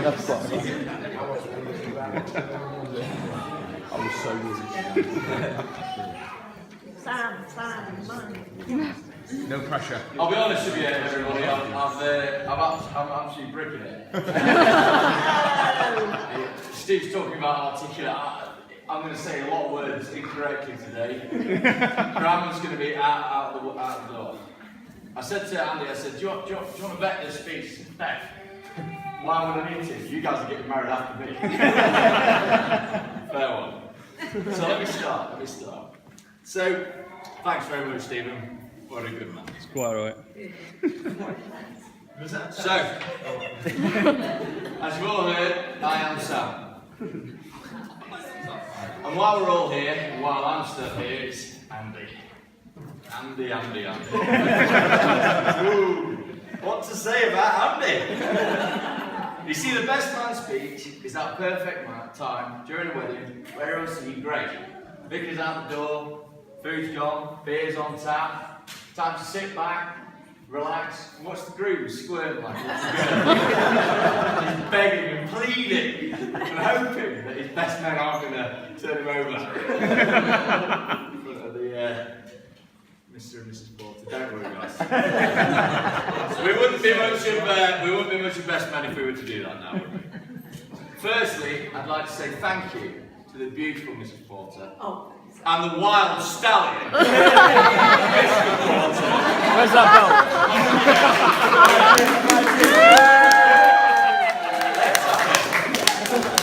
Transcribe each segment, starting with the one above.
That's quite right. I was so Sam, man. No pressure. I'll be honest with you, everybody. I'm absolutely bricking it. Steve's talking about articulate. I'm going to say a lot of words incorrectly today. Grammar's going to be out the door. I said to Andy, I said, do you want to vet this speech? He said, "Bet. Why would I need to? You guys are getting married after me." Fair one. So let me start. So, thanks very much, Stephen. What a good man. It's quite right. So, as you've all heard, I am Sam. And while we're all here, and while I'm still here, it's Andy. Andy. Ooh, what to say about Andy? You see, the best man speech is that perfect time during a wedding where everyone's singing great. Vicar's out the door, food's gone, beer's on tap, time to sit back, relax, and watch the groom squirm like it's He's begging and pleading and hoping that his best men aren't going to turn him over. In front of the Mr. and Mrs. Porter. Don't worry, guys. So we wouldn't be much of best men if we were to do that now, would we? Firstly, I'd like to say thank you to the beautiful Mrs. Porter. Oh. And the wild stallion, Mr. Porter. Where's that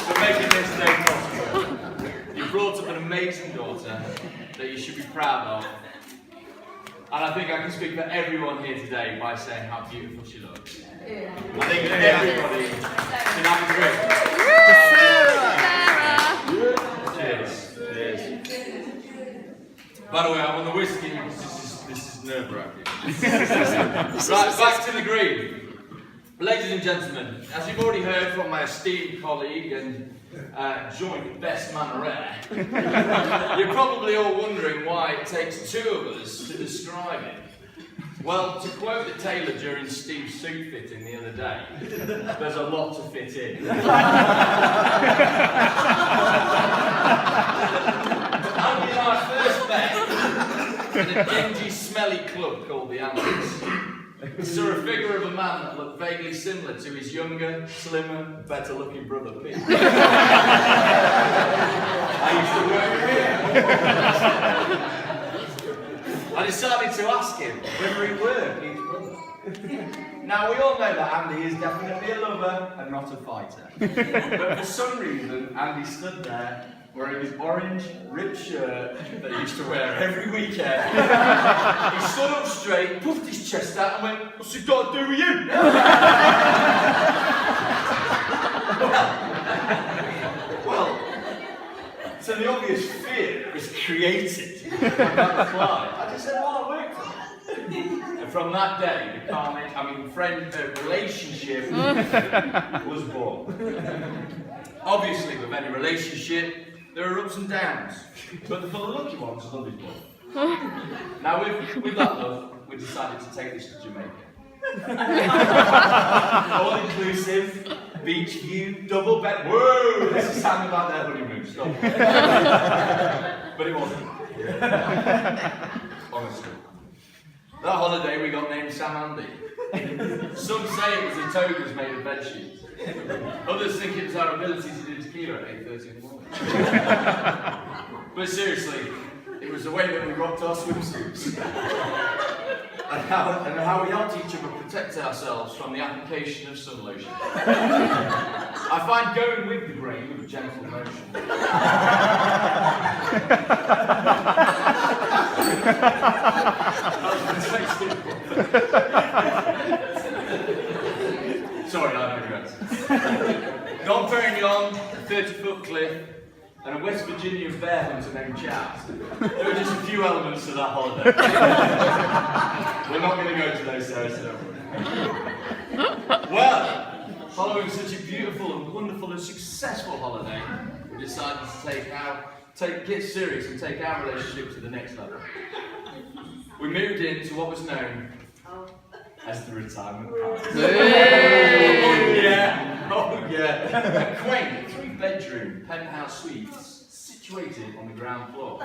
For making this day possible. You brought up an amazing daughter that you should be proud of. And I think I can speak for everyone here today by saying how beautiful she looks. Yeah. I think everybody can have a drink. Cheers. By the way, I'm on the whiskey because this is nerve-wracking. Right, back to the green. Ladies and gentlemen, as you've already heard from my esteemed colleague and joint best man rare, you're probably all wondering why it takes two of us to describe it. Well, to quote the tailor during Steve's suit fitting the other day, there's a lot to fit in. Andy and I first met in a dingy, smelly club called the Andes. We saw a figure of a man that looked vaguely similar to his younger, slimmer, better-looking brother Pete. I used to work with him. I decided to ask him whether he were Pete's brother. Now, we all know that Andy is definitely a lover and not a fighter. But for some reason, Andy stood there wearing his orange, ripped shirt that he used to wear every weekend. He stood up straight, puffed his chest out and went, "What's it got to do with you?" well, so the obvious fear was created by that reply. I just said, "Well, I worked for it." And from that day, the relationship was born. Obviously, with any relationship, there are ups and downs, but for the lucky ones, love is born. Now, with that love, we decided to take this to Jamaica. All-inclusive, beach view, double bed. Whoa! This is sounding like their honeymoon. Stop. But it wasn't. Honestly. That holiday, we got named Sam Andy. Some say it was the togas made of bed sheets. Others think it was our ability to do tequila at 8:30 in the morning. But seriously, it was the way that we rocked our swimsuits. and how we helped each other protect ourselves from the application of sun lotion. I find going with the grain with a gentle motion. Sorry, I regrets. Dom Perignon, a 30-foot cliff, and a West Virginia bear hunter named Chad. There were just a few elements to that holiday. We're not going to go into those, Sarah, so don't worry. Well, following such a beautiful and wonderful and successful holiday, we decided to get serious and take our relationship to the next level. We moved into what was known as the retirement palace. Oh Oh yeah, a quaint 3-bedroom penthouse suite situated on the ground floor.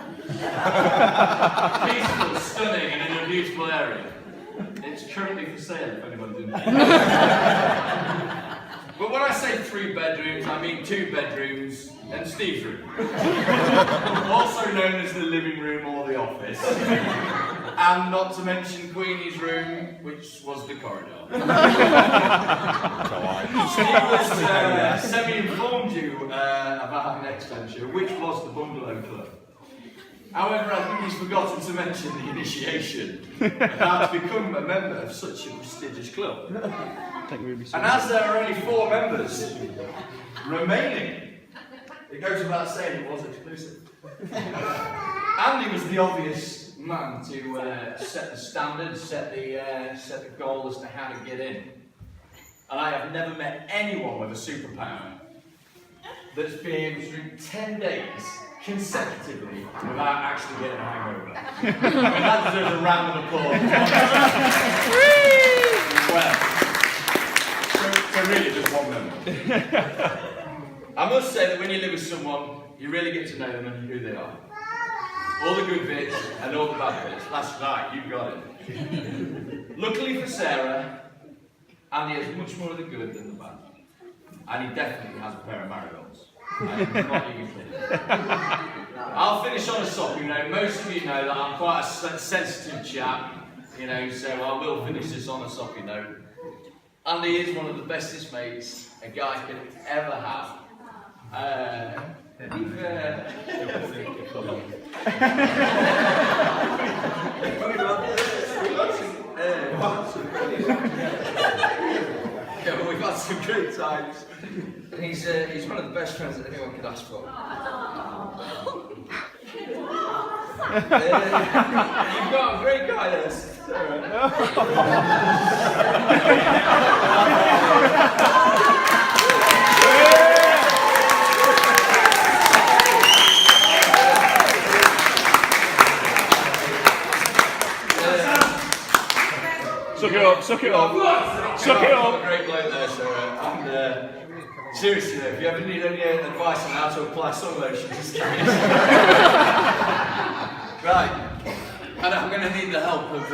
Peaceful, stunning, and in a beautiful area. It's currently for sale if anybody's interested. But when I say 3 bedrooms, I mean 2 bedrooms and Steve's room. Also known as the living room or the office. And not to mention Queenie's room, which was the corridor. Steve was semi-informed you about the next venture, which was the Bungalow Club. However, I think he's forgotten to mention the initiation of how to become a member of such a prestigious club. And as there are only 4 members remaining, it goes without saying it was exclusive. Andy was the obvious man to set the standards, set the goal as to how to get in. And I have never met anyone with a superpower that's been able to drink 10 days consecutively without actually getting a hangover. I mean, that deserves a round of applause. Well, so really just one member. I must say that when you live with someone, you really get to know them and who they are. All the good bits and all the bad bits. That's right, you've got it. Luckily for Sarah, Andy has much more of the good than the bad. And he definitely has a pair of marigolds. Not even kidding. I'll finish on a soppy note. Most of you know that I'm quite a sensitive chap, you know, so I will finish this on a soppy note. Andy is one of the bestest mates a guy could ever have. Yeah, but we've had some great times. He's one of the best friends that anyone could ask for. You've got a great guy there. Suck it up, suck it up. Suck it up. Great bloke there, Sarah. And seriously, if you ever need any advice on how to apply sun lotion, just give me a Right. And I'm going to need the help of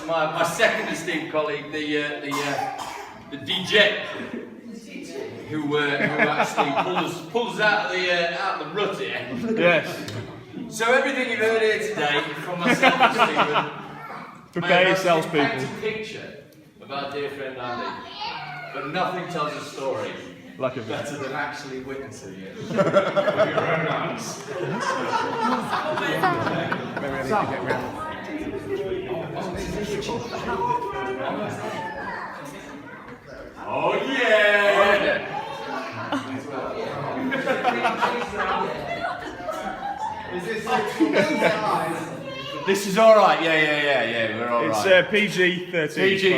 my second esteemed colleague, the DJ, who actually pulled us out of the rut here. Yes. So everything you've heard here today from myself and Stephen. Prepare yourselves, people. Paint a picture of our dear friend Andy, but nothing tells a story Like a better than actually witnessing it with your own eyes. Oh yeah! This is all right. Yeah. We're all right. It's PG-13. PG.